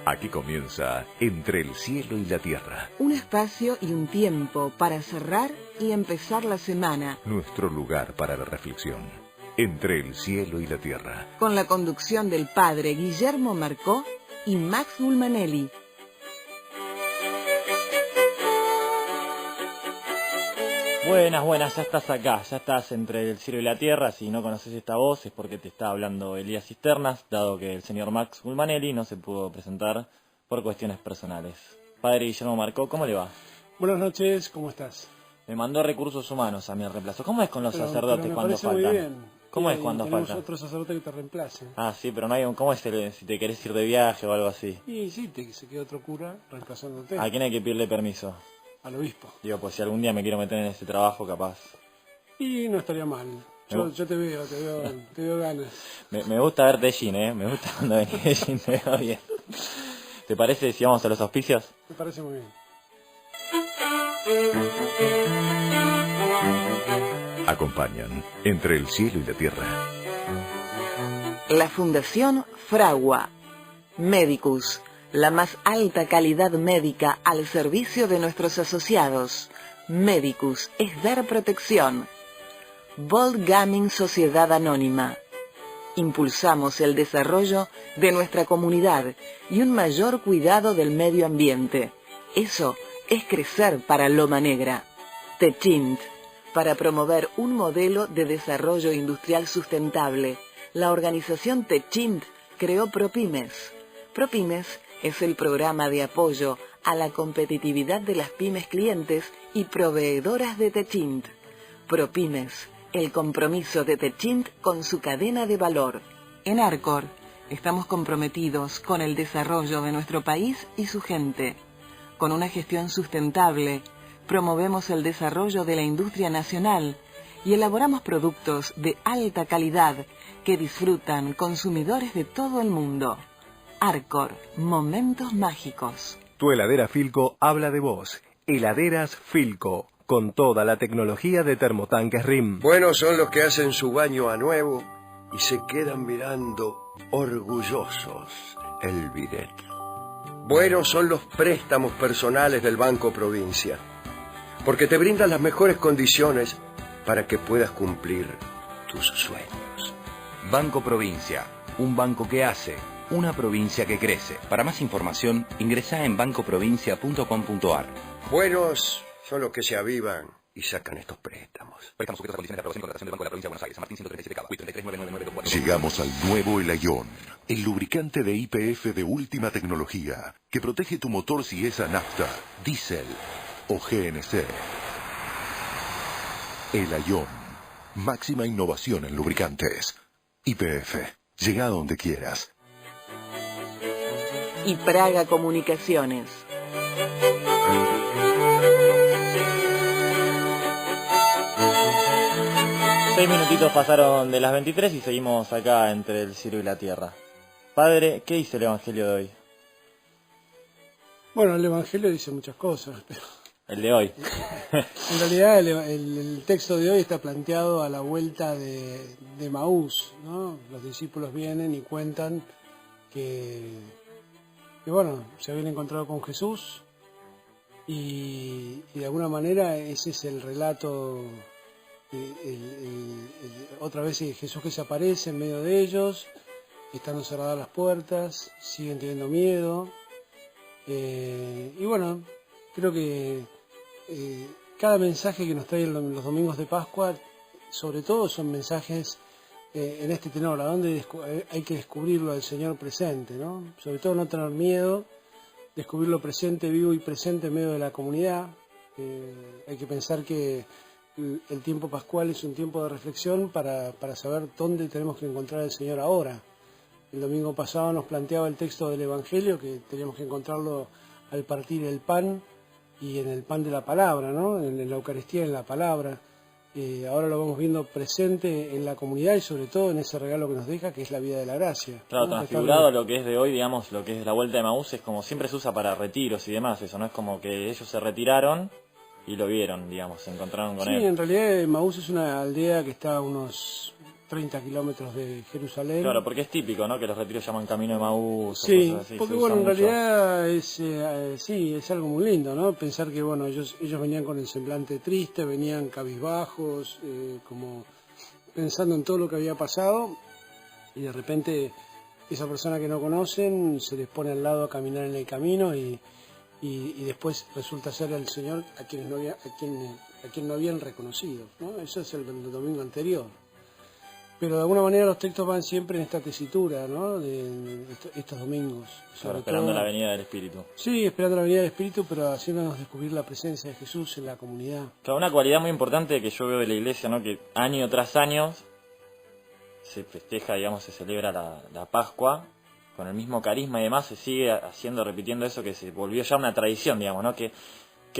Aquí comienza Entre el cielo y la tierra. Un espacio y un tiempo para cerrar y empezar la semana. Nuestro lugar para la reflexión. Entre el cielo y la tierra. Con la conducción del padre Guillermo Marcó y Max Gulmanelli. Buenas, ya estás acá, ya estás entre el cielo y la tierra. Si no conoces esta voz es porque te está hablando Elías Cisternas, dado que el señor Max Gulmanelli no se pudo presentar por cuestiones personales. Padre Guillermo Marcó, ¿cómo le va? Buenas noches, ¿cómo estás? Me mandó recursos humanos a mi reemplazo. ¿Cómo es con los sacerdotes cuando faltan? Muy bien. ¿Cómo es cuando tenemos faltan? Otro sacerdote que te reemplace. Ah, sí, pero no hay un... ¿Cómo es si te querés ir de viaje o algo así? Y sí, se queda otro cura reemplazándote. ¿A quién hay que pedirle permiso? Al obispo. Digo, pues si algún día me quiero meter en ese trabajo, capaz. Y no estaría mal. Yo te veo ganas. Me gusta ver Dejin, Me gusta cuando venís Dejin, te veo bien. ¿Te parece si vamos a los auspicios? Me parece muy bien. Acompañan Entre el cielo y la tierra. La Fundación Fragua. Medicus. La más alta calidad médica al servicio de nuestros asociados. Medicus es dar protección. Bold Gaming Sociedad Anónima. Impulsamos el desarrollo de nuestra comunidad y un mayor cuidado del medio ambiente. Eso es crecer para Loma Negra. Techint. Para promover un modelo de desarrollo industrial sustentable, la organización Techint creó ProPymes. ProPymes es el programa de apoyo a la competitividad de las pymes clientes y proveedoras de Techint. ProPymes, el compromiso de Techint con su cadena de valor. En Arcor, estamos comprometidos con el desarrollo de nuestro país y su gente. Con una gestión sustentable, promovemos el desarrollo de la industria nacional y elaboramos productos de alta calidad que disfrutan consumidores de todo el mundo. Arcor, momentos mágicos. Tu heladera Philco habla de vos. Heladeras Philco, con toda la tecnología de termotanques RIM. Buenos son los que hacen su baño a nuevo y se quedan mirando orgullosos el bidet. Buenos son los préstamos personales del Banco Provincia, porque te brindan las mejores condiciones para que puedas cumplir tus sueños. Banco Provincia, un banco que hace, una provincia que crece. Para más información, ingresá en bancoprovincia.com.ar. Buenos son los que se avivan y sacan estos préstamos. Préstamos sujetos a condiciones de aprobación y contratación del Banco de la Provincia de Buenos Aires. San Martín 137 Cava. 339994. Llegamos al nuevo Elayón, el lubricante de YPF de última tecnología, que protege tu motor si es a nafta, diésel o GNC. Elayón, máxima innovación en lubricantes. YPF, llega a donde quieras. Y Praga Comunicaciones. Seis minutitos pasaron de las 23 y seguimos acá entre el cielo y la tierra. Padre, ¿qué dice el Evangelio de hoy? Bueno, el Evangelio dice muchas cosas, pero... El de hoy. En realidad el texto de hoy está planteado a la vuelta de Maús, ¿no? Los discípulos vienen y cuentan que bueno, se habían encontrado con Jesús y de alguna manera ese es el relato, otra vez Jesús que se aparece en medio de ellos, están cerradas las puertas, siguen teniendo miedo, y bueno, creo que cada mensaje que nos traen los domingos de Pascua, sobre todo son mensajes en este tenor, a donde hay que descubrirlo al Señor presente, ¿no? Sobre todo no tener miedo, descubrirlo presente, vivo y presente en medio de la comunidad. Hay que pensar que el tiempo pascual es un tiempo de reflexión para saber dónde tenemos que encontrar al Señor ahora. El domingo pasado nos planteaba el texto del Evangelio, que teníamos que encontrarlo al partir el pan y en el pan de la palabra, ¿no? En la Eucaristía, en la palabra. Ahora lo vamos viendo presente en la comunidad y sobre todo en ese regalo que nos deja, que es la vida de la gracia. Claro, ¿no? transfigurado a lo que es de hoy, digamos, lo que es la vuelta de Maús, es como siempre se usa para retiros y demás, eso no es como que ellos se retiraron y lo vieron, digamos, se encontraron con él. Sí, en realidad Maús es una aldea que está a unos 30 kilómetros de Jerusalén. Claro, porque es típico, ¿no? Que los retiros llaman Camino de Maús. Sí, o cosas así, porque se bueno, usa en mucho. realidad sí, es algo muy lindo, ¿no? Pensar que, bueno, ellos venían con el semblante triste, venían cabizbajos, como pensando en todo lo que había pasado, y de repente esa persona que no conocen se les pone al lado a caminar en el camino y después resulta ser el Señor a quien no habían reconocido, ¿no? Eso es el domingo anterior. Pero de alguna manera los textos van siempre en esta tesitura, ¿no? De estos domingos. Claro, esperando la venida del Espíritu. Sí, esperando la venida del Espíritu, pero haciéndonos descubrir la presencia de Jesús en la comunidad. Claro, una cualidad muy importante que yo veo de la iglesia, ¿no? Que año tras año se festeja, digamos, se celebra la Pascua con el mismo carisma y demás, se sigue repitiendo eso que se volvió ya una tradición, digamos, ¿no? Que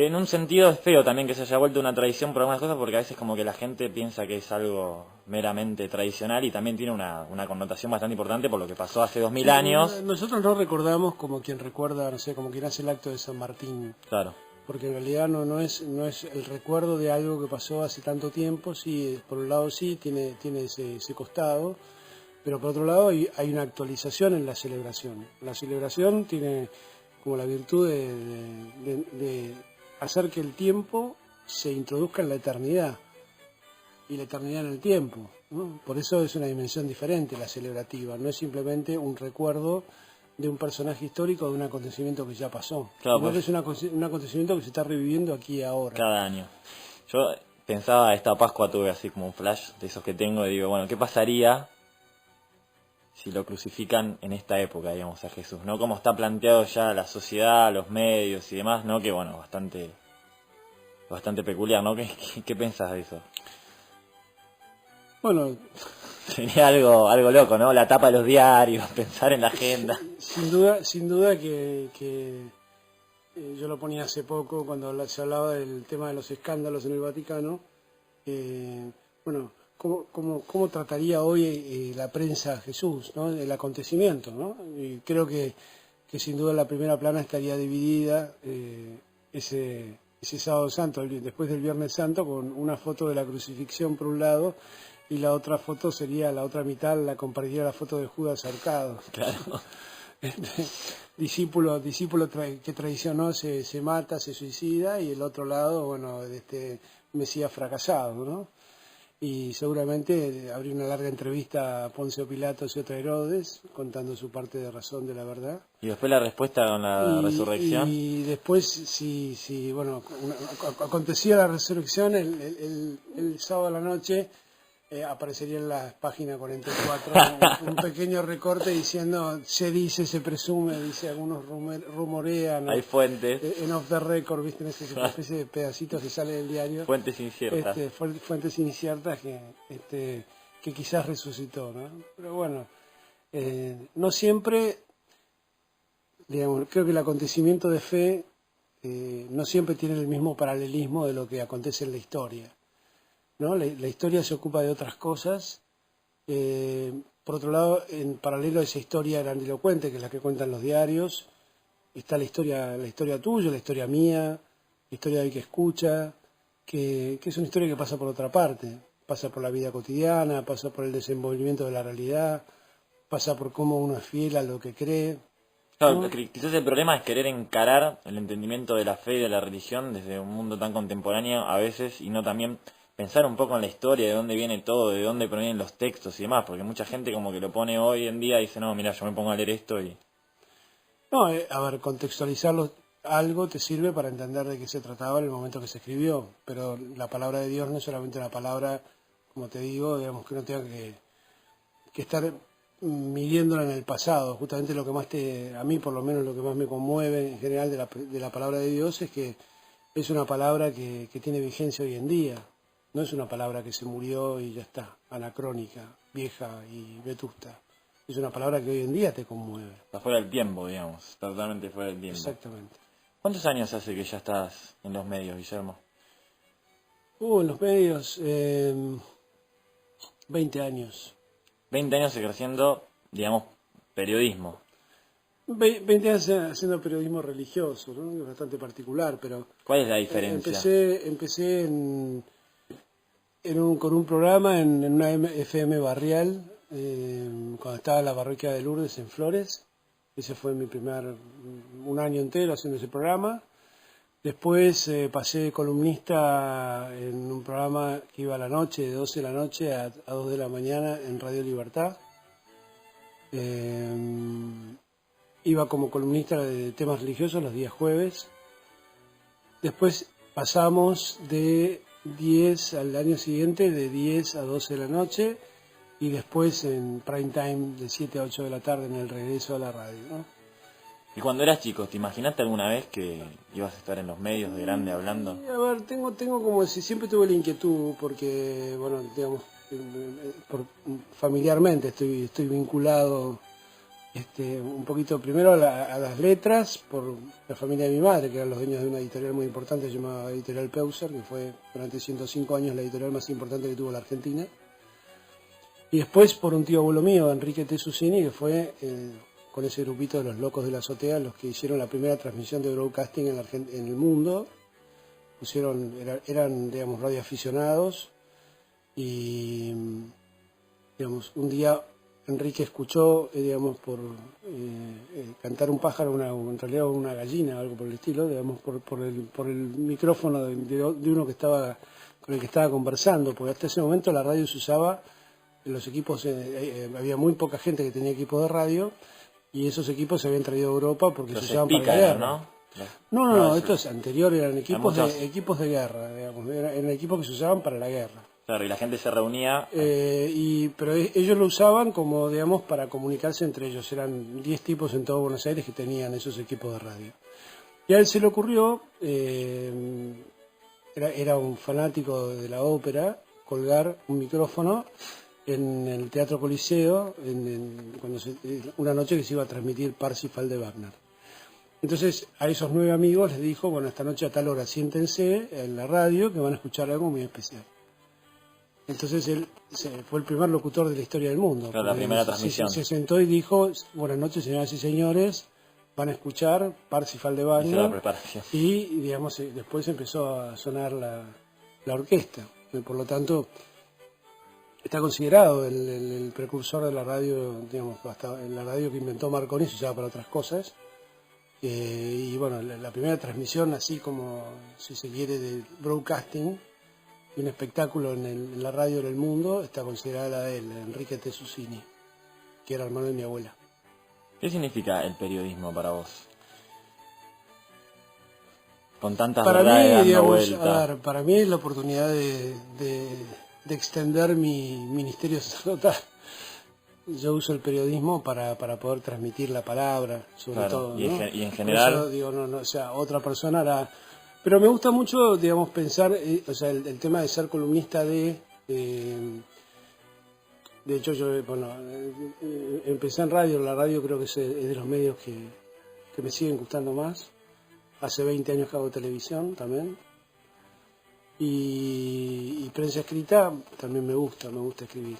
en un sentido es feo también que se haya vuelto una tradición por algunas cosas, porque a veces como que la gente piensa que es algo meramente tradicional y también tiene una connotación bastante importante por lo que pasó hace 2000 años. Nosotros no recordamos como quien recuerda, no sé, como quien hace el acto de San Martín. Claro. Porque en realidad no es el recuerdo de algo que pasó hace tanto tiempo. Sí, por un lado sí, tiene ese costado, pero por otro lado hay una actualización en la celebración. La celebración tiene como la virtud de hacer que el tiempo se introduzca en la eternidad y la eternidad en el tiempo, ¿no? Por eso es una dimensión diferente la celebrativa, no es simplemente un recuerdo de un personaje histórico o de un acontecimiento que ya pasó, Claro, sino pues, que es un acontecimiento que se está reviviendo aquí y ahora. cada año. Yo pensaba, esta Pascua tuve así como un flash de esos que tengo y digo, bueno, ¿qué pasaría si lo crucifican en esta época, digamos, a Jesús, ¿no? Cómo está planteado ya la sociedad, los medios y demás, ¿no? Que bueno, bastante peculiar, ¿no? ¿Qué pensás de eso? Bueno, Sería algo loco, ¿no? La tapa de los diarios, pensar en la agenda. sin duda que yo lo ponía hace poco cuando se hablaba del tema de los escándalos en el Vaticano. Bueno, ¿cómo trataría hoy la prensa a Jesús, ¿no? El acontecimiento, ¿no? Y creo que sin duda la primera plana estaría dividida ese sábado santo, después del Viernes Santo, con una foto de la crucifixión por un lado, y la otra foto sería, la otra mitad la compartiría la foto de Judas ahorcado. Claro. Discípulo que traicionó, se mata, se suicida, y el otro lado, bueno, de este Mesías fracasado, ¿no? Y seguramente habría una larga entrevista a Poncio Pilatos y otra a Herodes, contando su parte de razón de la verdad. Y después la respuesta con la resurrección. Y después, si bueno, acontecía la resurrección, el sábado a la noche aparecería en la página 44 un pequeño recorte diciendo, se dice, se presume, dice, algunos rumorean. Hay fuentes. En off the record, ¿viste? En esa especie de pedacitos que sale del diario. Fuentes inciertas. Fuentes inciertas que quizás resucitó, ¿no? Pero bueno, no siempre, digamos, creo que el acontecimiento de fe no siempre tiene el mismo paralelismo de lo que acontece en la historia, ¿no? La historia se ocupa de otras cosas. Por otro lado, en paralelo a esa historia grandilocuente, que es la que cuentan los diarios, está la historia tuya, la historia mía, la historia del que escucha, que es una historia que pasa por otra parte, pasa por la vida cotidiana, pasa por el desenvolvimiento de la realidad, pasa por cómo uno es fiel a lo que cree. Claro, quizás el problema es querer encarar el entendimiento de la fe y de la religión desde un mundo tan contemporáneo a veces, y no también pensar un poco en la historia, de dónde viene todo, de dónde provienen los textos y demás, porque mucha gente como que lo pone hoy en día y dice, no, mira, yo me pongo a leer esto y... No, a ver, contextualizarlo algo te sirve para entender de qué se trataba en el momento que se escribió, pero la palabra de Dios no es solamente una palabra, como te digo, digamos, que no tenga que estar midiéndola en el pasado. Justamente lo que más a mí por lo menos lo que más me conmueve en general de la palabra de Dios es que es una palabra que tiene vigencia hoy en día. No es una palabra que se murió y ya está, anacrónica, vieja y vetusta. Es una palabra que hoy en día te conmueve. Está fuera del tiempo, digamos, totalmente fuera del tiempo. Exactamente. ¿Cuántos años hace que ya estás en los medios, Guillermo? En los medios, 20 años. 20 años ejerciendo, digamos, periodismo. 20 años haciendo periodismo religioso, ¿no? Es bastante particular, pero... ¿Cuál es la diferencia? Empecé con un programa en una FM barrial, cuando estaba en la parroquia de Lourdes en Flores. Ese fue un año entero haciendo ese programa. Después pasé de columnista en un programa que iba a la noche, de 12 de la noche a 2 de la mañana en Radio Libertad. Iba como columnista de temas religiosos los días jueves. Después pasamos de 10 al año siguiente, de 10 a 12 de la noche, y después en prime time de 7 a 8 de la tarde en el regreso a la radio, ¿no? Y cuando eras chico, ¿te imaginaste alguna vez que ibas a estar en los medios de grande hablando? A ver, tengo como si siempre tuve la inquietud, porque, bueno, digamos, familiarmente estoy vinculado un poquito primero a las letras, por la familia de mi madre, que eran los dueños de una editorial muy importante llamada Editorial Peuser, que fue durante 105 años la editorial más importante que tuvo la Argentina. Y después por un tío abuelo mío, Enrique Tessucini, que fue con ese grupito de los locos de la azotea los que hicieron la primera transmisión de broadcasting en el mundo. Eran digamos, radioaficionados, y digamos, un día Enrique escuchó, digamos, por cantar un pájaro, en realidad una gallina, algo por el estilo, digamos, por el micrófono de uno que estaba con el que estaba conversando, porque hasta ese momento la radio se usaba en los equipos, había muy poca gente que tenía equipos de radio, y esos equipos se habían traído a Europa porque se usaban para la guerra. No, esto es anterior, eran equipos de guerra, digamos, eran equipos que se usaban para la guerra. Claro, y la gente se reunía. Pero ellos lo usaban como, digamos, para comunicarse entre ellos. Eran 10 tipos en todo Buenos Aires que tenían esos equipos de radio. Y a él se le ocurrió, era un fanático de la ópera, colgar un micrófono en el Teatro Coliseo, una noche que se iba a transmitir Parsifal de Wagner. Entonces a esos 9 amigos les dijo, bueno, esta noche a tal hora siéntense en la radio que van a escuchar algo muy especial. Entonces él fue el primer locutor de la historia del mundo. Claro, la primera transmisión. Se sentó y dijo, buenas noches señoras y señores, van a escuchar Parsifal de Wagner. Y digamos, después empezó a sonar la orquesta. Por lo tanto, está considerado el precursor de la radio, digamos, hasta en la radio que inventó Marconi se usaba para otras cosas. Y bueno, la primera transmisión, así como, si se quiere, de broadcasting, y un espectáculo en la radio del mundo, está considerada la de él, Enrique Tessucini, que era hermano de mi abuela. ¿Qué significa el periodismo para vos? Con tantas para verdades mí, dando digamos, vuelta. A ver, para mí es la oportunidad de extender mi ministerio sacerdotal. Yo uso el periodismo para poder transmitir la palabra, sobre todo, y, ¿no? y en general... Por eso digo, o sea, otra persona hará... Pero me gusta mucho, digamos, pensar, o sea, el tema de ser columnista de hecho, yo, bueno, empecé en radio. La radio creo que es de los medios que me siguen gustando más. Hace 20 años que hago televisión también. Y prensa escrita también me gusta escribir.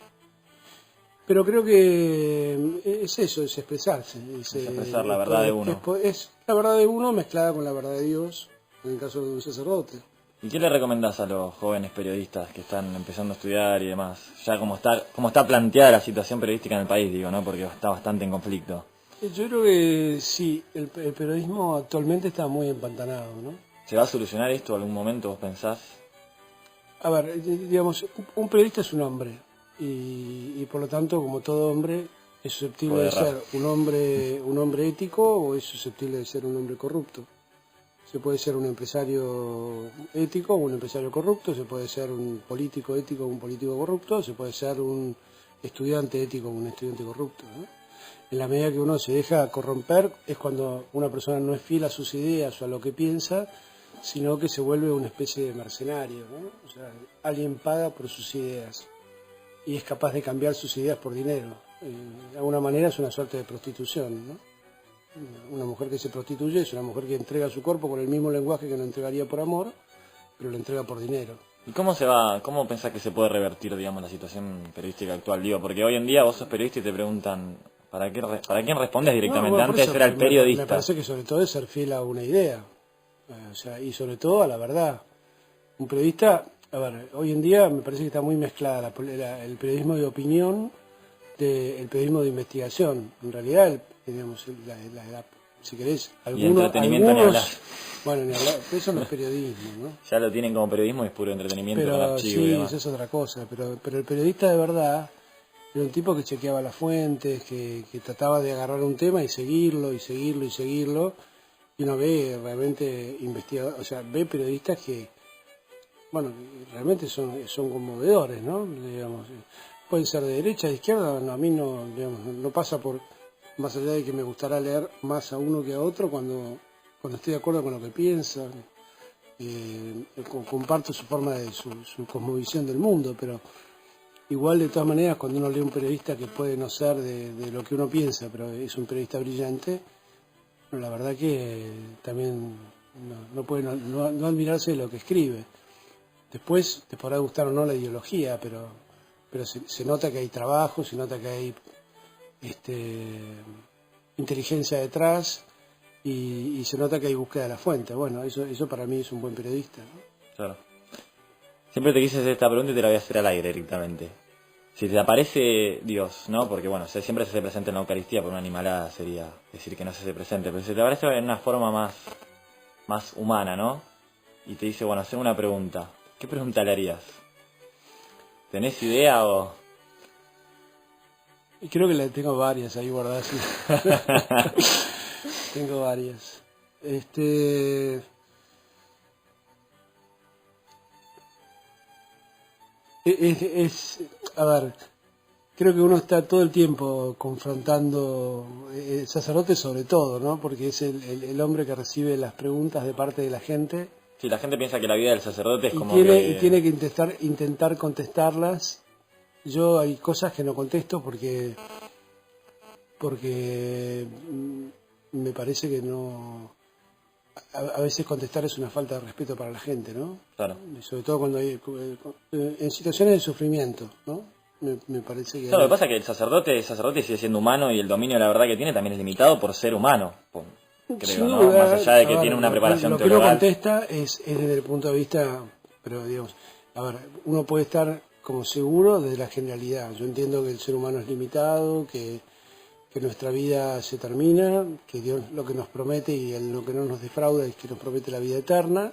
Pero creo que es eso, es expresarse. Es expresar la verdad de uno. Es la verdad de uno mezclada con la verdad de Dios, en el caso de un sacerdote. ¿Y qué le recomendás a los jóvenes periodistas que están empezando a estudiar y demás? Ya como está planteada la situación periodística en el país, digo, ¿no? Porque está bastante en conflicto. Yo creo que sí, el periodismo actualmente está muy empantanado, ¿no? ¿Se va a solucionar esto en algún momento, vos pensás? A ver, digamos, un periodista es un hombre, y por lo tanto, como todo hombre, es susceptible de ser un hombre ético, o es susceptible de ser un hombre corrupto. Se puede ser un empresario ético o un empresario corrupto, se puede ser un político ético o un político corrupto, se puede ser un estudiante ético o un estudiante corrupto, ¿no? En la medida que uno se deja corromper es cuando una persona no es fiel a sus ideas o a lo que piensa, sino que se vuelve una especie de mercenario, ¿no? O sea, alguien paga por sus ideas y es capaz de cambiar sus ideas por dinero. De alguna manera es una suerte de prostitución, ¿no? Una mujer que se prostituye es una mujer que entrega su cuerpo con el mismo lenguaje que lo entregaría por amor, pero lo entrega por dinero. ¿Y cómo pensás que se puede revertir, digamos, la situación periodística actual? Digo, porque hoy en día vos sos periodista y te preguntan, ¿para quién respondes directamente? Bueno, antes era el periodista. Me parece que sobre todo es ser fiel a una idea, o sea, y sobre todo a la verdad. Un periodista, A ver, hoy en día me parece que está muy mezclada el periodismo de opinión del periodismo de investigación. En realidad, digamos, si querés, Y entretenimiento ni hablar. Bueno, ni hablar, eso no es periodismo, ¿no? Ya lo tienen como periodismo y es puro entretenimiento con Pero archivo y sí, demás. eso es otra cosa. Pero el periodista de verdad era un tipo que chequeaba las fuentes, que trataba de agarrar un tema y seguirlo, y seguirlo, y seguirlo. Y uno ve realmente investigadores, o sea, ve periodistas que, bueno, realmente son conmovedores, ¿no? Digamos, pueden ser de derecha, de izquierda, no, a mí no, digamos, no pasa por, más allá de que me gustará leer más a uno que a otro cuando estoy de acuerdo con lo que piensan, comparto su forma de su cosmovisión del mundo, pero igual de todas maneras cuando uno lee un periodista que puede no ser de lo que uno piensa, pero es un periodista brillante, la verdad que también no puede no admirarse de lo que escribe. Después te podrá gustar o no la ideología, pero se nota que hay trabajo, se nota que hay inteligencia detrás y se nota que hay búsqueda de la fuente. Bueno, eso para mí es un buen periodista, ¿no? Claro. Siempre te quise hacer esta pregunta y te la voy a hacer al aire directamente. Si te aparece Dios, ¿no? Porque bueno, siempre se hace presente en la Eucaristía, por una animalada sería decir que no se hace presente, pero si te aparece en una forma más humana, ¿no? Y te dice, bueno, hacer una pregunta. ¿Qué pregunta le harías? ¿Tenés idea o...? Y creo que le tengo varias ahí guardadas. Sí. Tengo varias. A ver, creo que uno está todo el tiempo confrontando, el sacerdote sobre todo, ¿no? Porque es el hombre que recibe las preguntas de parte de la gente. Sí, la gente piensa que la vida del sacerdote es como y tiene que intentar contestarlas. Yo hay cosas que no contesto porque me parece que no... A veces contestar es una falta de respeto para la gente, ¿no? Claro. Y sobre todo cuando hay en situaciones de sufrimiento, ¿no? Me parece que... Claro, lo que pasa es que el sacerdote sigue siendo humano y el dominio de la verdad que tiene también es limitado por ser humano, creo, ¿no? Más allá de que tiene una preparación lo que uno teologal. contesta es desde el punto de vista, pero digamos, a ver, uno puede estar como seguro desde la generalidad. Yo entiendo que el ser humano es limitado, que nuestra vida se termina, que Dios lo que nos promete y lo que no nos defrauda es que nos promete la vida eterna,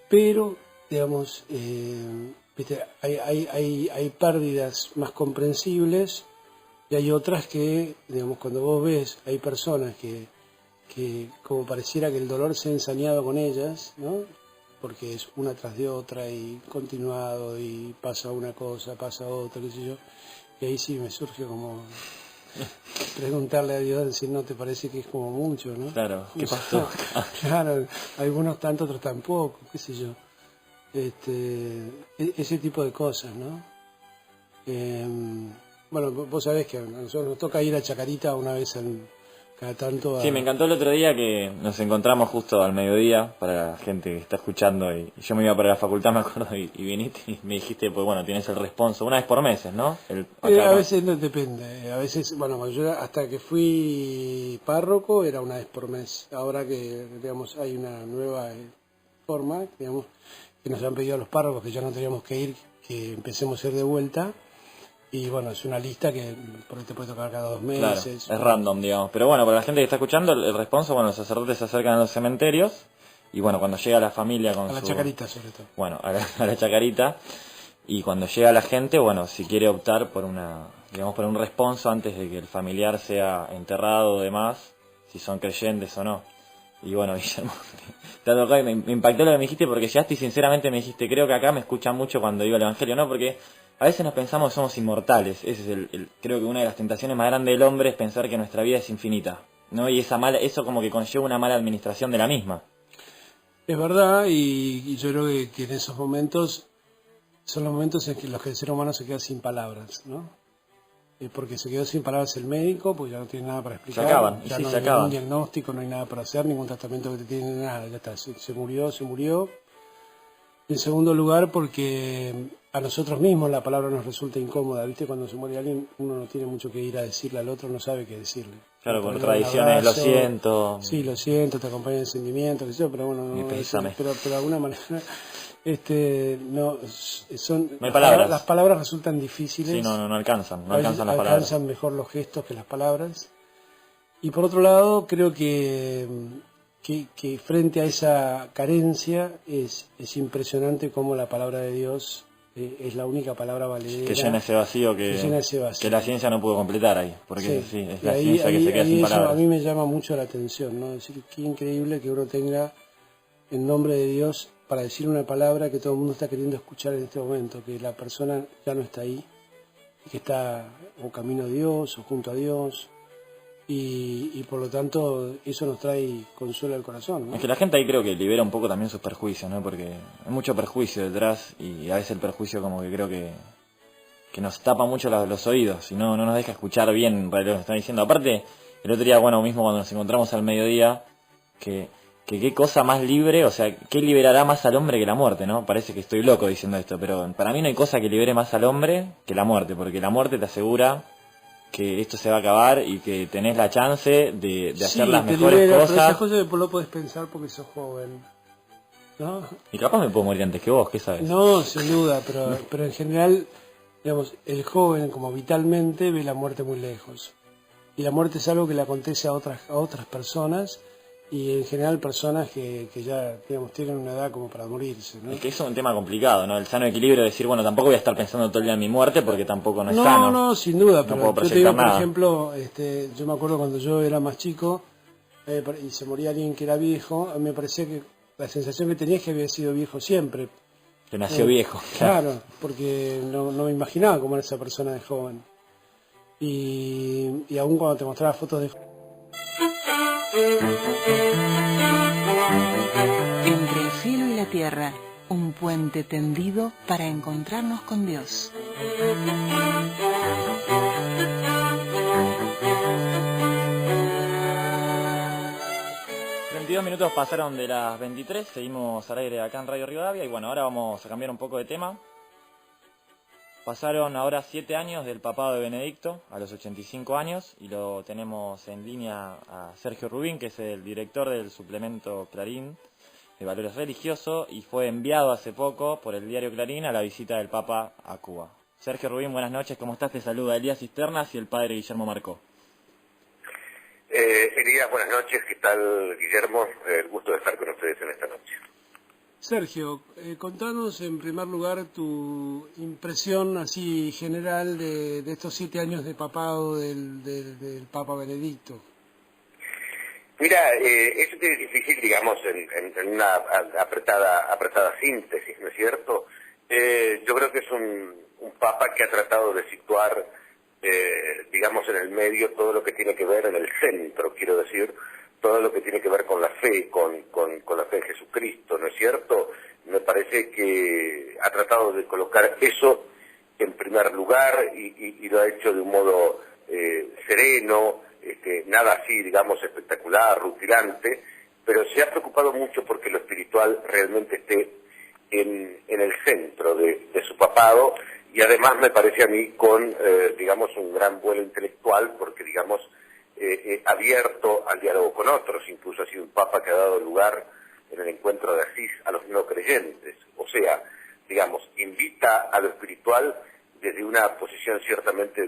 pero, digamos, ¿viste? Hay pérdidas más comprensibles y hay otras que, digamos, cuando vos ves, hay personas que como pareciera que el dolor se ha ensañado con ellas, ¿no? Porque es una tras de otra y continuado y pasa una cosa, pasa otra, qué sé yo. Y ahí sí me surge como preguntarle a Dios, decir, ¿no te parece que es como mucho, no? Claro, ¿qué pasó? Claro, algunos tanto, otros tampoco, qué sé yo. Ese tipo de cosas, ¿no? Bueno, vos sabés que a nosotros nos toca ir a Chacarita una vez cada tanto. Sí, me encantó el otro día que nos encontramos justo al mediodía, para la gente que está escuchando, y yo me iba para la facultad, me acuerdo, y viniste y me dijiste, pues bueno, tienes el responso, una vez por meses, ¿no? A veces no depende, a veces, bueno, yo hasta que fui párroco era una vez por mes, ahora que, digamos, hay una nueva forma, digamos, que nos han pedido a los párrocos que ya no teníamos que ir, que empecemos a ir de vuelta. Y bueno, es una lista que por ahí te puede tocar cada 2 meses. Claro, es random, digamos. Pero bueno, para la gente que está escuchando, el responso, bueno, los sacerdotes se acercan a los cementerios y bueno, cuando llega la familia con a la Chacarita, sobre todo. Bueno, a la Chacarita. Y cuando llega la gente, bueno, si quiere optar por por un responso antes de que el familiar sea enterrado o demás, si son creyentes o no. Y bueno, Guillermo, te ha tocado y me impactó lo que me dijiste porque llegaste y sinceramente me dijiste, creo que acá me escuchan mucho cuando digo el Evangelio, ¿no? Porque a veces nos pensamos que somos inmortales. Ese es creo que una de las tentaciones más grandes del hombre es pensar que nuestra vida es infinita, ¿no? Y eso como que conlleva una mala administración de la misma. Es verdad, y yo creo que en esos momentos son los momentos en los que el ser humano se queda sin palabras, ¿no? Porque se quedó sin palabras el médico, porque ya no tiene nada para explicar. Se acaban, ya sí, no se hay acaban. ningún diagnóstico, no hay nada para hacer, ningún tratamiento que te tiene, nada, ya está, se murió. En segundo lugar, porque a nosotros mismos la palabra nos resulta incómoda, ¿viste? Cuando se muere alguien, uno no tiene mucho que ir a decirle al otro, no sabe qué decirle. Claro, con tradiciones, lo siento. Sí, lo siento, te acompaña el sentimiento, qué sé yo, pero bueno, no, pero de alguna manera, no, son, no hay palabras. Las palabras resultan difíciles. Sí, no alcanzan las palabras. Alcanzan mejor los gestos que las palabras. Y por otro lado, creo que frente a esa carencia es impresionante cómo la palabra de Dios es la única palabra valedera que llena ese vacío que la ciencia no pudo completar ahí, porque sí, es la ciencia que se queda sin palabras. A mí me llama mucho la atención, ¿no? Es decir, qué increíble que uno tenga en nombre de Dios para decir una palabra que todo el mundo está queriendo escuchar en este momento, que la persona ya no está ahí, que está o camino a Dios o junto a Dios. Y por lo tanto eso nos trae consuelo al corazón, ¿no? Es que la gente ahí creo que libera un poco también sus perjuicios, ¿no? Porque hay mucho perjuicio detrás y a veces el perjuicio como que creo que nos tapa mucho los oídos y no nos deja escuchar bien lo que nos están diciendo. Aparte, el otro día, bueno, mismo cuando nos encontramos al mediodía, que qué cosa más libre, o sea, ¿qué liberará más al hombre que la muerte, no? Parece que estoy loco diciendo esto, pero para mí no hay cosa que libere más al hombre que la muerte, porque la muerte te asegura que esto se va a acabar y que tenés la chance de hacer las mejores cosas. Pero esas cosas lo podés pensar porque sos joven, ¿no? Y capaz me puedo morir antes que vos, ¿qué sabes? No, sin duda, pero en general, digamos, el joven como vitalmente ve la muerte muy lejos. Y la muerte es algo que le acontece a otras personas, y en general personas que ya, digamos, tienen una edad como para morirse, ¿no? Es que eso es un tema complicado, ¿no? El sano equilibrio de decir, bueno, tampoco voy a estar pensando todo el día en mi muerte porque tampoco no es sano. No, sin duda, pero no puedo yo te digo, nada. por ejemplo, yo me acuerdo cuando yo era más chico y se moría alguien que era viejo, me parecía que la sensación que tenía es que había sido viejo siempre. Que nació viejo. Claro, porque no me imaginaba cómo era esa persona de joven. Y aún cuando te mostraba fotos de... Entre el cielo y la tierra, un puente tendido para encontrarnos con Dios. Minutos pasaron de las 23, seguimos al aire acá en Radio Rivadavia y bueno, ahora vamos a cambiar un poco de tema. Pasaron ahora 7 años del papado de Benedicto, a los 85 años, y lo tenemos en línea a Sergio Rubín, que es el director del suplemento Clarín de Valores Religiosos y fue enviado hace poco por el diario Clarín a la visita del Papa a Cuba. Sergio Rubín, buenas noches, ¿cómo estás? Te saluda Elías Cisternas y el padre Guillermo Marcó. Elías, buenas noches, ¿qué tal, Guillermo? El gusto de estar con ustedes en esta noche. Sergio, contanos en primer lugar tu impresión así general de estos 7 años de papado del Papa Benedicto. Mira, eso es difícil, digamos, en una apretada síntesis, ¿no es cierto? Yo creo que es un Papa que ha tratado de situar, digamos, en el medio todo lo que tiene que ver, en el centro, quiero decir, todo lo que tiene que ver con la fe, con la fe en Jesucristo, ¿no es cierto? Me parece que ha tratado de colocar eso en primer lugar y lo ha hecho de un modo sereno, nada así, digamos, espectacular, rutilante, pero se ha preocupado mucho porque lo espiritual realmente esté en el centro de su papado, y además me parece a mí con, digamos, un gran vuelo intelectual, porque, digamos, abierto al diálogo con otros. Incluso ha sido un papa que ha dado lugar en el encuentro de Asís a los no creyentes, o sea, digamos, invita a lo espiritual desde una posición ciertamente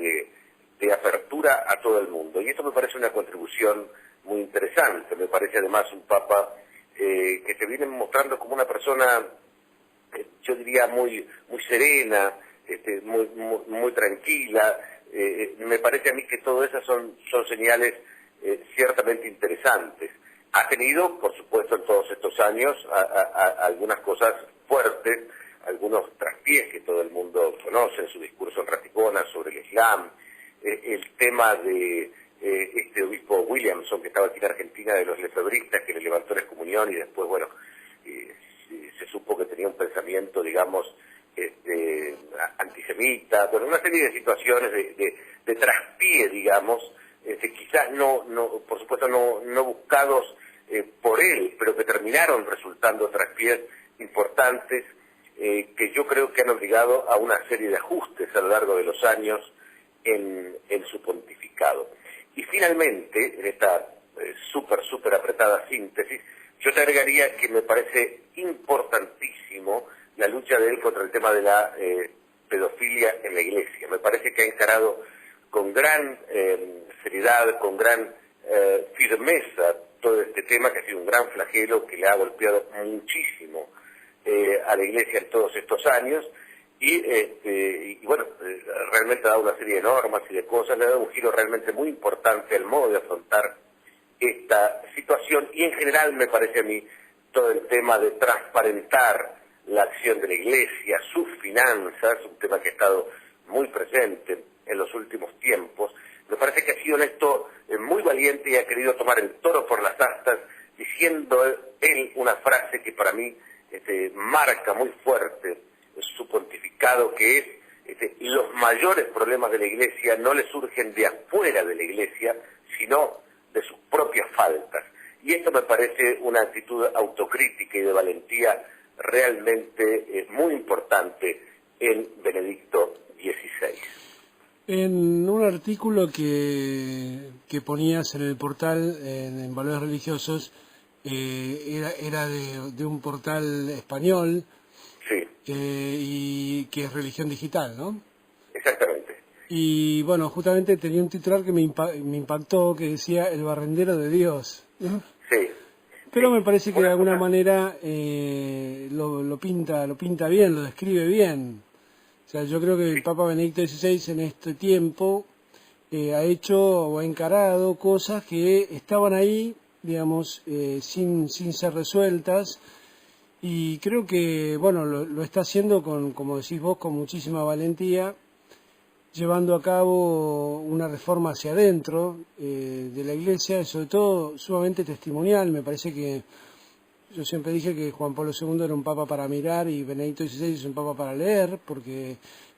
de apertura a todo el mundo, y esto me parece una contribución muy interesante. Me parece además un papa que se viene mostrando como una persona, yo diría, muy serena, muy tranquila. Me parece a mí que todas esas son señales ciertamente interesantes. Ha tenido, por supuesto, en todos estos años algunas cosas fuertes, algunos traspiés que todo el mundo conoce en su discurso en Ratisbona sobre el Islam, el tema de este obispo Williamson, que estaba aquí en Argentina, de los lefebristas, que le levantó la excomunión y después, bueno, se supo que tenía un pensamiento, digamos, antisemita, bueno, una serie de situaciones de traspié, digamos, quizás por supuesto no buscados por él, pero que terminaron resultando traspiés importantes que yo creo que han obligado a una serie de ajustes a lo largo de los años en su pontificado. Y finalmente, en esta súper apretada síntesis, yo te agregaría que me parece importantísimo la lucha de él contra el tema de la pedofilia en la Iglesia. Me parece que ha encarado con gran seriedad, con gran firmeza todo este tema, que ha sido un gran flagelo que le ha golpeado muchísimo a la Iglesia en todos estos años, y bueno, realmente ha dado una serie de normas y de cosas, le ha dado un giro realmente muy importante al modo de afrontar esta situación, y en general me parece a mí todo el tema de transparentar la acción de la Iglesia, sus finanzas, un tema que ha estado muy presente en los últimos tiempos. Me parece que ha sido en esto muy valiente y ha querido tomar el toro por las astas, diciendo él una frase que para mí marca muy fuerte su pontificado, que es los mayores problemas de la Iglesia no le surgen de afuera de la Iglesia, sino de sus propias faltas. Y esto me parece una actitud autocrítica y de valentía realmente muy importante en Benedicto XVI. En un artículo que ponías en el portal, en Valores Religiosos, era de un portal español, sí, y que es Religión Digital, ¿no? Exactamente. Y bueno, justamente tenía un titular que me impactó, que decía El barrendero de Dios, ¿no? Sí. Pero me parece que de alguna manera lo pinta bien, lo describe bien. O sea, yo creo que el Papa Benedicto XVI en este tiempo ha hecho o ha encarado cosas que estaban ahí, digamos, sin ser resueltas, y creo que, bueno, lo está haciendo como decís vos, con muchísima valentía, llevando a cabo una reforma hacia adentro de la Iglesia, y sobre todo sumamente testimonial. Me parece que yo siempre dije que Juan Pablo II era un papa para mirar y Benedicto XVI es un papa para leer, porque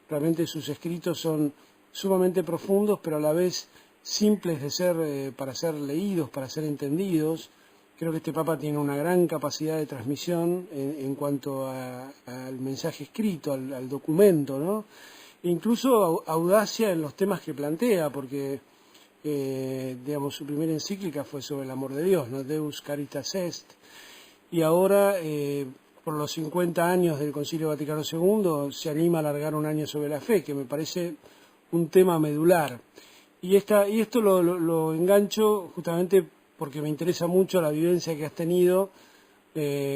realmente sus escritos son sumamente profundos, pero a la vez simples de ser para ser leídos, para ser entendidos. Creo que este papa tiene una gran capacidad de transmisión en cuanto al mensaje escrito, al documento, ¿no? Incluso audacia en los temas que plantea, porque digamos, su primera encíclica fue sobre el amor de Dios, ¿no? Deus Caritas Est, y ahora por los 50 años del Concilio Vaticano II se anima a alargar un año sobre la fe, que me parece un tema medular. Y esto lo engancho justamente porque me interesa mucho la vivencia que has tenido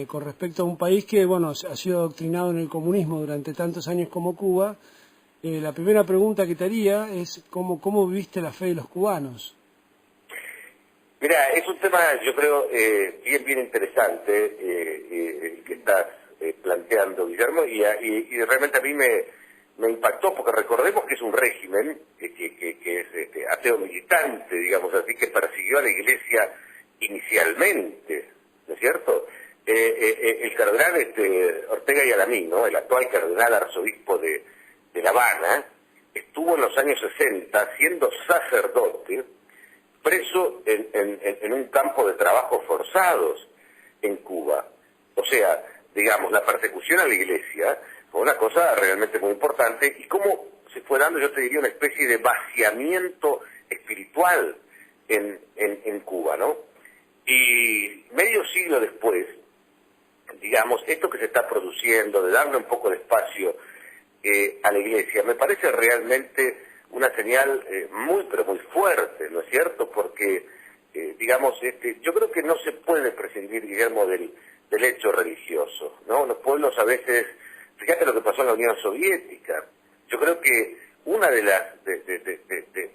con respecto a un país que, bueno, ha sido adoctrinado en el comunismo durante tantos años como Cuba. La primera pregunta que te haría es ¿cómo viviste la fe de los cubanos? Mira, es un tema, yo creo, bien interesante el que estás planteando, Guillermo, y realmente a mí me impactó, porque recordemos que es un régimen que es ateo militante, digamos así, que persiguió a la Iglesia inicialmente, ¿no es cierto? El cardenal Ortega y Alamín, ¿no? El actual cardenal arzobispo de La Habana, estuvo en los años 60 siendo sacerdote, preso en un campo de trabajos forzados en Cuba. O sea, digamos, la persecución a la Iglesia fue una cosa realmente muy importante, y cómo se fue dando, yo te diría, una especie de vaciamiento espiritual en Cuba, ¿no? Y medio siglo después, digamos, esto que se está produciendo, de darle un poco de espacio a la Iglesia, me parece realmente una señal pero muy fuerte, ¿no es cierto? Porque, digamos, yo creo que no se puede prescindir, Guillermo, del hecho religioso, ¿no? Los pueblos a veces, fíjate lo que pasó en la Unión Soviética, yo creo que una de las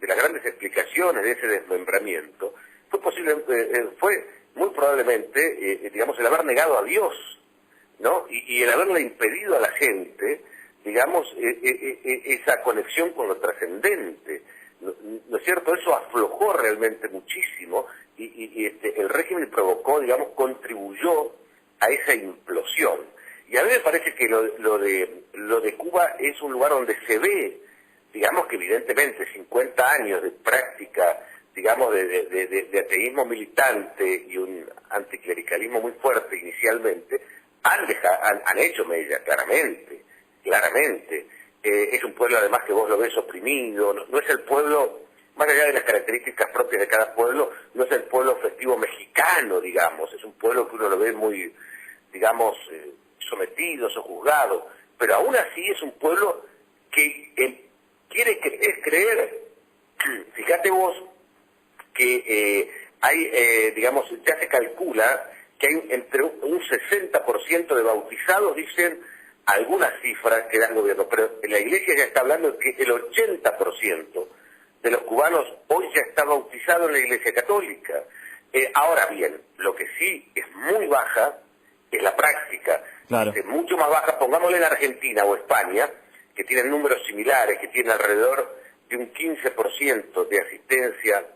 grandes explicaciones de ese desmembramiento fue muy probablemente, digamos, el haber negado a Dios, ¿no? Y el haberle impedido a la gente, digamos, esa conexión con lo trascendente, ¿no es cierto? Eso aflojó realmente muchísimo, y el régimen provocó, digamos, contribuyó a esa implosión. Y a mí me parece que lo de Cuba es un lugar donde se ve, digamos, que evidentemente 50 años de práctica, digamos, de ateísmo militante y un anticlericalismo muy fuerte inicialmente, han hecho mella, claramente. Es un pueblo además que vos lo ves oprimido, no es el pueblo, más allá de las características propias de cada pueblo, no es el pueblo festivo mexicano, digamos, es un pueblo que uno lo ve muy, digamos, sometido, sojuzgado, pero aún así es un pueblo que quiere creer. Fíjate vos que hay, digamos, ya se calcula que hay entre un 60% de bautizados, dicen algunas cifras que da el gobierno, pero la Iglesia ya está hablando de que el 80% de los cubanos hoy ya está bautizado en la Iglesia Católica. Ahora bien, lo que sí es muy baja es la práctica. Claro. Es mucho más baja, pongámosle en Argentina o España, que tienen números similares, que tienen alrededor de un 15% de asistencia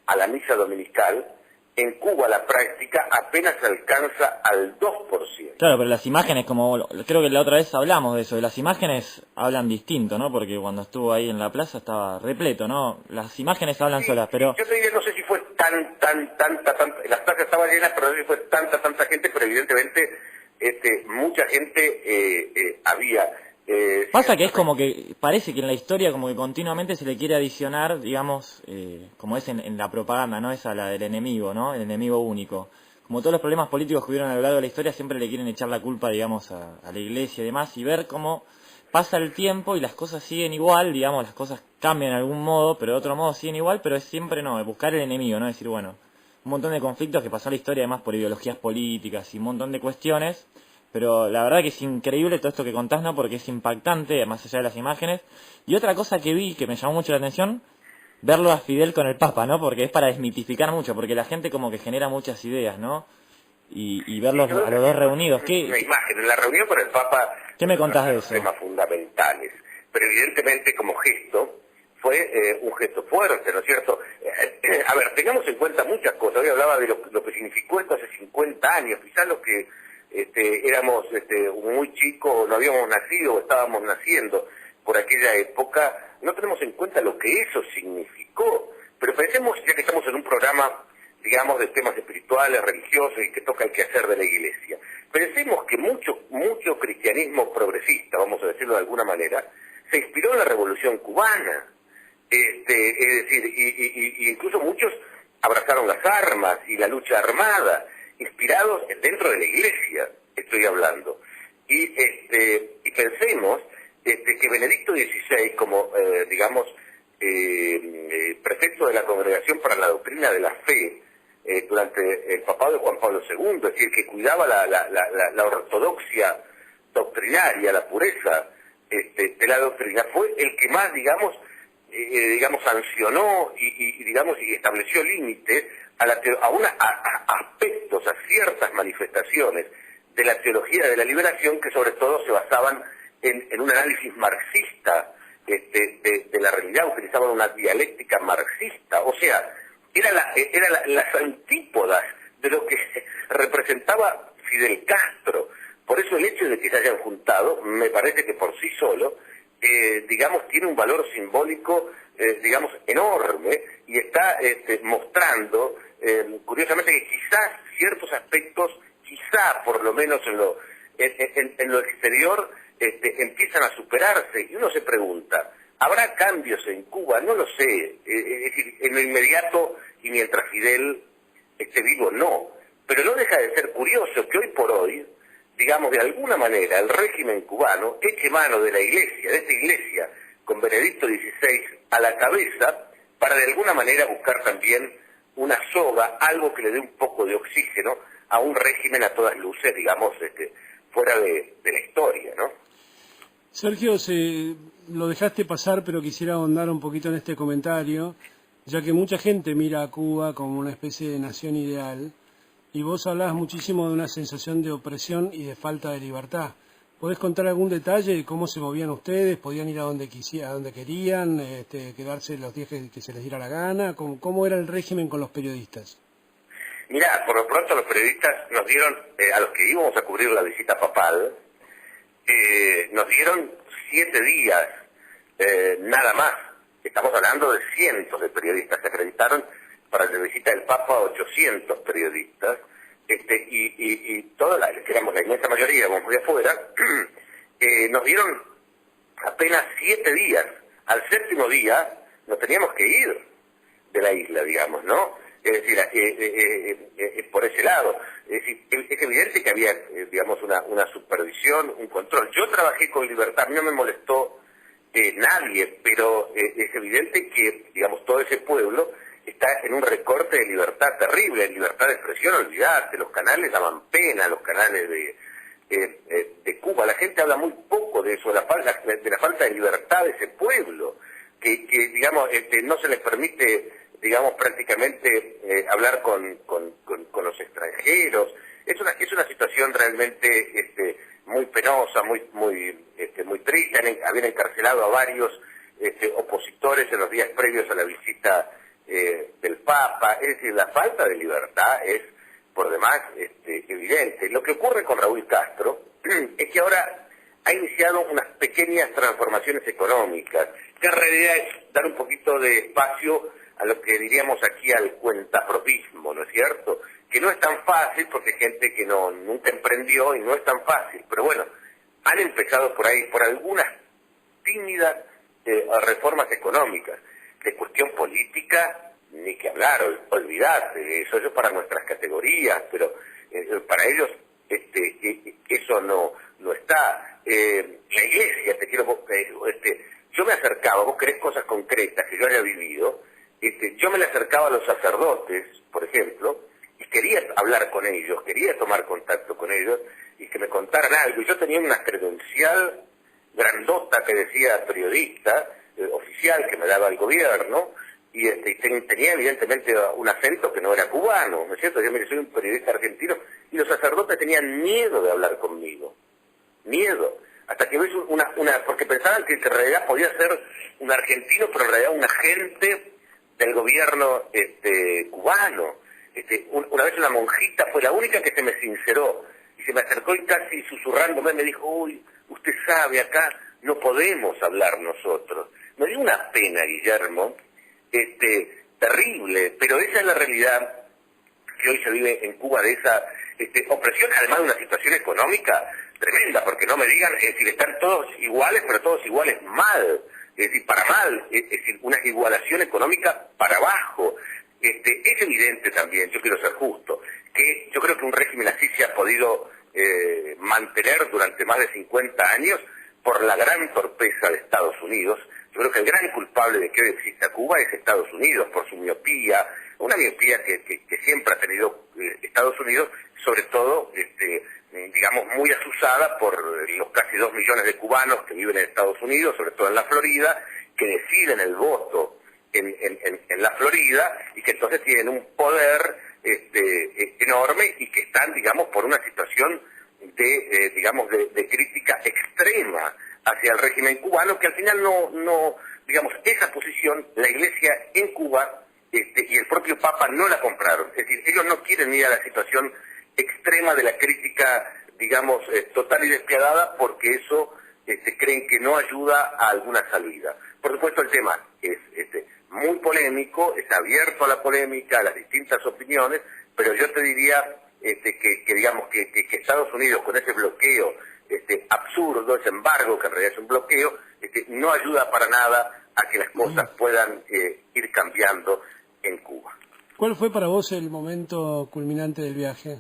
a la misa dominical. En Cuba la práctica apenas alcanza al 2%. Claro, pero las imágenes, como creo que la otra vez hablamos de eso, las imágenes hablan distinto, ¿no? Porque cuando estuvo ahí en la plaza estaba repleto, ¿no? Las imágenes hablan solas, pero... Yo te diría, no sé si fue tanta, las plazas estaban llenas, pero no sé si fue tanta gente, pero evidentemente mucha gente había... Pasa que es como que parece que en la historia como que continuamente se le quiere adicionar, digamos, como es en la propaganda, ¿no? Esa la del enemigo, ¿no? El enemigo único. Como todos los problemas políticos que hubieron a lo largo de la historia, siempre le quieren echar la culpa, digamos, a la iglesia y demás, y ver cómo pasa el tiempo y las cosas siguen igual, digamos, las cosas cambian de algún modo, pero de otro modo siguen igual, pero es siempre, no, buscar el enemigo, ¿no? Es decir, bueno, un montón de conflictos que pasó en la historia, además por ideologías políticas y un montón de cuestiones. Pero la verdad que es increíble todo esto que contás, ¿no? Porque es impactante, más allá de las imágenes. Y otra cosa que vi, que me llamó mucho la atención, verlo a Fidel con el Papa, ¿no? Porque es para desmitificar mucho, porque la gente como que genera muchas ideas, ¿no? Y verlos a los dos reunidos. La imagen, en la reunión con el Papa... ¿Qué me contás de eso? Temas fundamentales. Pero evidentemente como gesto, fue un gesto fuerte, ¿no es cierto? A ver, tengamos en cuenta muchas cosas. Hoy hablaba de lo que significó esto hace 50 años, quizás lo que... éramos muy chicos, no habíamos nacido o estábamos naciendo por aquella época, no tenemos en cuenta lo que eso significó. Pero pensemos, ya que estamos en un programa, digamos, de temas espirituales, religiosos y que toca el quehacer de la Iglesia, pensemos que mucho cristianismo progresista, vamos a decirlo de alguna manera, se inspiró en la Revolución Cubana. Es decir, y incluso muchos abrazaron las armas y la lucha armada, inspirados dentro de la Iglesia, estoy hablando. Y pensemos que Benedicto XVI, como, digamos, prefecto de la Congregación para la Doctrina de la Fe, durante el papado de Juan Pablo II, es decir, que cuidaba la ortodoxia doctrinaria, la pureza de la doctrina, fue el que más, digamos, sancionó y estableció límites a aspectos, a ciertas manifestaciones de la teología de la liberación que sobre todo se basaban en un análisis marxista de la realidad, utilizaban una dialéctica marxista, o sea, eran las antípodas de lo que representaba Fidel Castro. Por eso el hecho de que se hayan juntado, me parece que por sí solo, digamos, tiene un valor simbólico, digamos, enorme, y está mostrando, curiosamente, que quizás ciertos aspectos, quizá por lo menos en lo exterior, empiezan a superarse, y uno se pregunta, ¿habrá cambios en Cuba? No lo sé, es decir, en lo inmediato, y mientras Fidel esté vivo, no, pero no deja de ser curioso que hoy por hoy, digamos, de alguna manera, el régimen cubano eche mano de la Iglesia, de esta Iglesia, con Benedicto XVI a la cabeza, para de alguna manera buscar también una soga, algo que le dé un poco de oxígeno a un régimen a todas luces, digamos, fuera de la historia, ¿no? Sergio, lo dejaste pasar, pero quisiera ahondar un poquito en este comentario, ya que mucha gente mira a Cuba como una especie de nación ideal, y vos hablabas muchísimo de una sensación de opresión y de falta de libertad. ¿Podés contar algún detalle de cómo se movían ustedes? ¿Podían ir a donde querían? ¿Quedarse los días que se les diera la gana? ¿Cómo era el régimen con los periodistas? Mirá, por lo pronto los periodistas nos dieron, a los que íbamos a cubrir la visita papal, nos dieron 7 días, nada más. Estamos hablando de cientos de periodistas. Se acreditaron para la visita del Papa 800 periodistas, y toda que éramos la inmensa mayoría, como de afuera, nos dieron apenas 7 días. Al 7º día nos teníamos que ir de la isla, digamos, ¿no? Es decir, por ese lado. Es decir, es evidente que había, digamos, una supervisión, un control. Yo trabajé con libertad, a mí no me molestó nadie, pero es evidente que, digamos, todo ese pueblo está en un recorte de libertad terrible, libertad de expresión, olvidate, los canales daban pena, los canales de Cuba. La gente habla muy poco de eso, de la falta de libertad de ese pueblo, que digamos, no se les permite, digamos, prácticamente hablar con los extranjeros. Es una situación realmente muy penosa, muy triste. Habían encarcelado a varios opositores en los días previos a la visita del Papa. Es decir, la falta de libertad es por demás evidente. Lo que ocurre con Raúl Castro es que ahora ha iniciado unas pequeñas transformaciones económicas, que en realidad es dar un poquito de espacio a lo que diríamos aquí al cuentapropismo, ¿no es cierto? Que no es tan fácil porque hay gente que nunca emprendió y no es tan fácil, pero bueno, han empezado por ahí, por algunas tímidas reformas económicas. De cuestión política, ni que hablar, olvidate de eso, eso es para nuestras categorías, pero para ellos eso no está. La iglesia, yo me acercaba, vos querés cosas concretas que yo haya vivido, yo me le acercaba a los sacerdotes, por ejemplo, y quería hablar con ellos, quería tomar contacto con ellos, y que me contaran algo. Yo tenía una credencial grandota que decía periodista, oficial, que me daba el gobierno, y tenía evidentemente un acento que no era cubano, ¿no es cierto? Yo, mire, soy un periodista argentino, y los sacerdotes tenían miedo de hablar conmigo, miedo, hasta que ves porque pensaban que en realidad podía ser un argentino, pero en realidad un agente del gobierno cubano. Una vez una monjita fue la única que se me sinceró, y se me acercó y casi susurrándome me dijo, uy, usted sabe, acá no podemos hablar nosotros. Me dio una pena, Guillermo, terrible, pero esa es la realidad que hoy se vive en Cuba, de esa opresión, además de una situación económica tremenda, porque no me digan, es decir, están todos iguales, pero todos iguales mal, es decir, para mal, es decir, una igualación económica para abajo. Es evidente también, yo quiero ser justo, que yo creo que un régimen así se ha podido mantener durante más de 50 años por la gran torpeza de Estados Unidos. Yo creo que el gran culpable de que hoy exista Cuba es Estados Unidos, por su miopía, una miopía que siempre ha tenido Estados Unidos, sobre todo, digamos, muy asusada por los casi 2 millones de cubanos que viven en Estados Unidos, sobre todo en la Florida, que deciden el voto en la Florida y que entonces tienen un poder enorme y que están, digamos, por una situación de crítica extrema hacia el régimen cubano, que al final no digamos, esa posición, la Iglesia en Cuba y el propio Papa no la compraron. Es decir, ellos no quieren ir a la situación extrema de la crítica, digamos, total y despiadada, porque eso creen que no ayuda a alguna salida. Por supuesto, el tema es muy polémico, está abierto a la polémica, a las distintas opiniones, pero yo te diría digamos que Estados Unidos, con ese bloqueo absurdo, ese embargo, que en realidad es un bloqueo, no ayuda para nada a que las cosas puedan ir cambiando en Cuba. ¿Cuál fue para vos el momento culminante del viaje?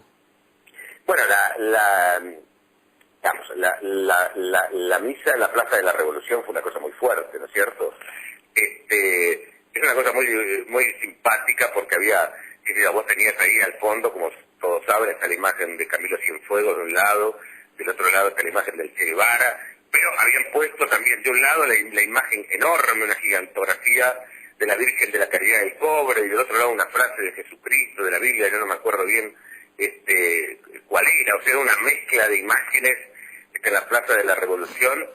Bueno, la misa en la Plaza de la Revolución fue una cosa muy fuerte, ¿no es cierto? Es una cosa muy simpática porque vos tenías ahí al fondo, como todos saben, está la imagen de Camilo Cienfuegos de un lado, del otro lado está la imagen del Che Guevara, pero habían puesto también de un lado la imagen enorme, una gigantografía de la Virgen de la Caridad del Pobre, y del otro lado una frase de Jesucristo, de la Biblia, yo no me acuerdo bien cuál era, o sea, una mezcla de imágenes en la Plaza de la Revolución,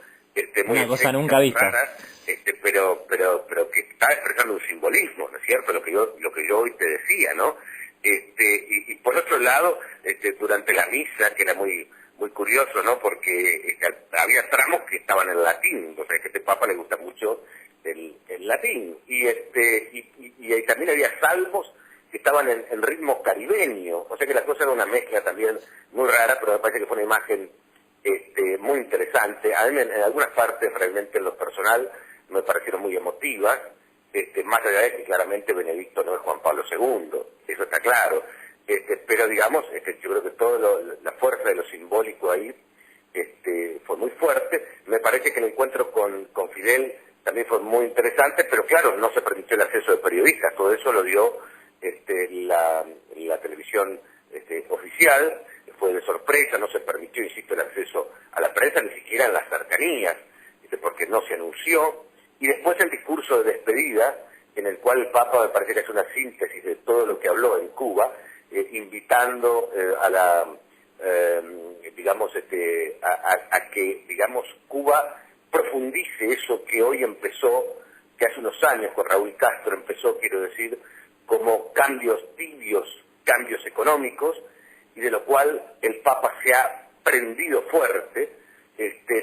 muy una cosa nunca vista, rara, pero que está expresando un simbolismo, ¿no es cierto? Lo que yo hoy te decía, ¿no? Y por otro lado, durante la misa, que era muy curioso, ¿no? Porque había tramos que estaban en latín, o sea, que a este Papa le gusta mucho el latín, y también había salmos que estaban en ritmo caribeño, o sea que la cosa era una mezcla también muy rara, pero me parece que fue una imagen muy interesante. A mí en algunas partes realmente en lo personal me parecieron muy emotivas, más allá de que claramente Benedicto no es Juan Pablo II, eso está claro, pero digamos, yo creo que toda la fuerza de lo simbólico ahí fue muy fuerte. Me parece que el encuentro con Fidel también fue muy interesante, pero claro, no se permitió el acceso de periodistas, todo eso lo dio la televisión oficial, fue de sorpresa, no se permitió, insisto, el acceso a la prensa, ni siquiera en las cercanías, porque no se anunció, y después el discurso de despedida, en el cual el Papa me parece que es una síntesis de todo lo que habló en Cuba, invitando a la, digamos, a que, digamos, Cuba profundice eso que hoy empezó, que hace unos años con Raúl Castro empezó, quiero decir, como cambios tibios, cambios económicos, y de lo cual el Papa se ha prendido fuerte,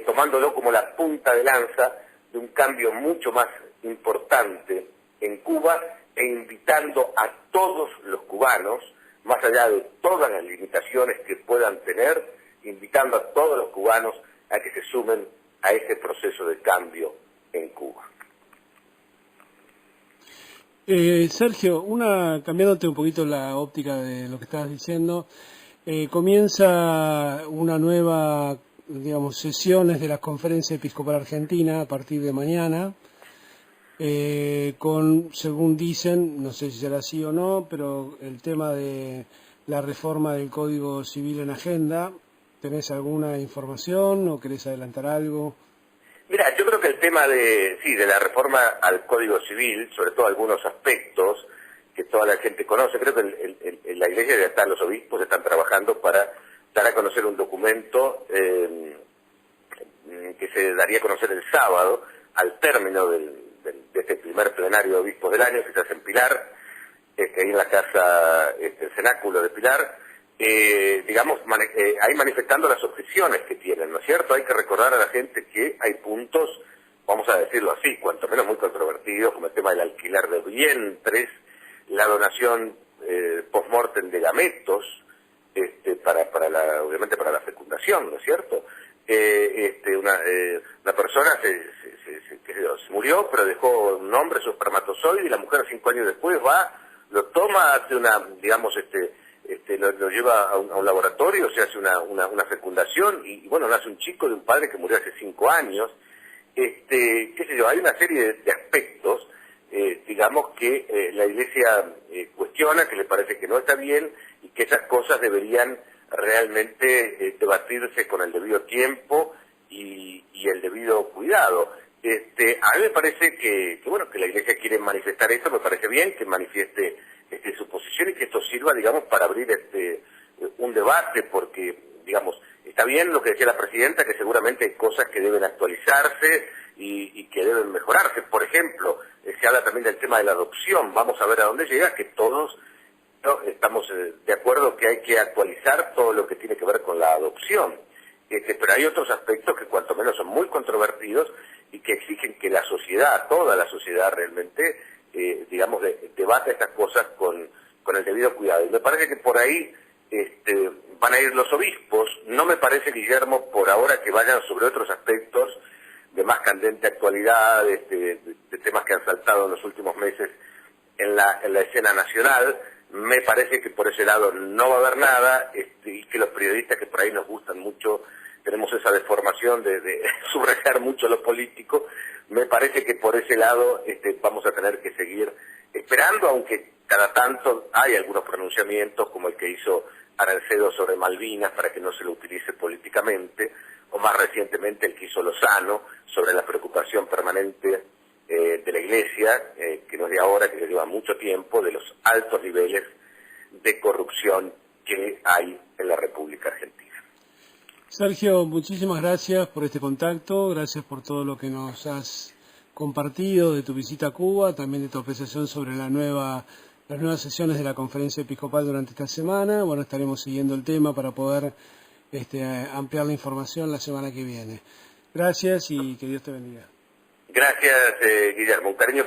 tomándolo como la punta de lanza de un cambio mucho más importante en Cuba e invitando a todos los cubanos, más allá de todas las limitaciones que puedan tener, invitando a todos los cubanos a que se sumen a este proceso de cambio en Cuba. Sergio, cambiándote un poquito la óptica de lo que estabas diciendo, comienza una nueva, digamos, sesiones de la Conferencia Episcopal Argentina a partir de mañana, con, según dicen, no sé si será así o no, pero el tema de la reforma del Código Civil en agenda. ¿Tenés alguna información o querés adelantar algo? Mira, yo creo que el tema de la reforma al Código Civil, sobre todo algunos aspectos que toda la gente conoce, creo que la Iglesia ya está, los obispos están trabajando para dar a conocer un documento que se daría a conocer el sábado, al término de este primer plenario de obispos del año, que se hace en Pilar, ahí en la casa, el cenáculo de Pilar, digamos, ahí manifestando las objeciones que tienen, ¿no es cierto? Hay que recordar a la gente que hay puntos, vamos a decirlo así, cuanto menos muy controvertidos, como el tema del alquiler de vientres, la donación post-mortem de gametos, obviamente para la fecundación, ¿no es cierto? Una persona se murió, pero dejó un hombre, su espermatozoide, y la mujer 5 años después va, lo toma, hace una, digamos, lo lleva a un laboratorio, se hace una fecundación, y bueno, nace un chico de un padre que murió hace 5 años. Qué sé yo, hay una serie de aspectos, digamos, que la Iglesia cuestiona, que le parece que no está bien, y que esas cosas deberían realmente debatirse con el debido tiempo y el debido cuidado. A mí me parece que la Iglesia quiere manifestar esto, me parece bien que manifieste su posición y que esto sirva, digamos, para abrir un debate, porque, digamos, está bien lo que decía la presidenta, que seguramente hay cosas que deben actualizarse y que deben mejorarse. Por ejemplo, se habla también del tema de la adopción, vamos a ver a dónde llega, que todos estamos de acuerdo que hay que actualizar todo lo que tiene que ver con la adopción. Pero hay otros aspectos que cuanto menos son muy controvertidos y que exigen que la sociedad, toda la sociedad realmente, digamos, debata estas cosas con el debido cuidado. Y me parece que por ahí van a ir los obispos. No me parece, Guillermo, por ahora que vayan sobre otros aspectos de más candente actualidad, de temas que han saltado en los últimos meses en la escena nacional. Me parece que por ese lado no va a haber nada, y que los periodistas, que por ahí nos gustan mucho, tenemos esa deformación de subrayar mucho a los políticos. Me parece que por ese lado vamos a tener que seguir esperando, aunque cada tanto hay algunos pronunciamientos, como el que hizo Arancedo sobre Malvinas, para que no se lo utilice políticamente, o más recientemente el que hizo Lozano sobre la preocupación permanente de la Iglesia, que no es de ahora, que lleva mucho tiempo, de los altos niveles de corrupción que hay en la República Argentina. Sergio, muchísimas gracias por este contacto, gracias por todo lo que nos has compartido de tu visita a Cuba, también de tu apreciación sobre las nuevas sesiones de la Conferencia Episcopal durante esta semana. Bueno, estaremos siguiendo el tema para poder ampliar la información la semana que viene. Gracias y que Dios te bendiga. Gracias, Guillermo. Un cariño